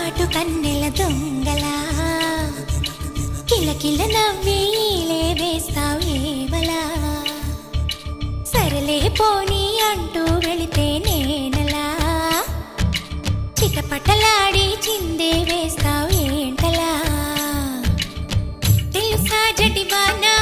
కాటు కన్నెల దొంగలా కిలకిల నవ్వీలే వేస్తావు ఏవలా సరలే పోనీ అంటూ వెళితే నేనలా చిటపటలాడి చిందే వేస్తావు ఏంటలా తెలుసా జటివానా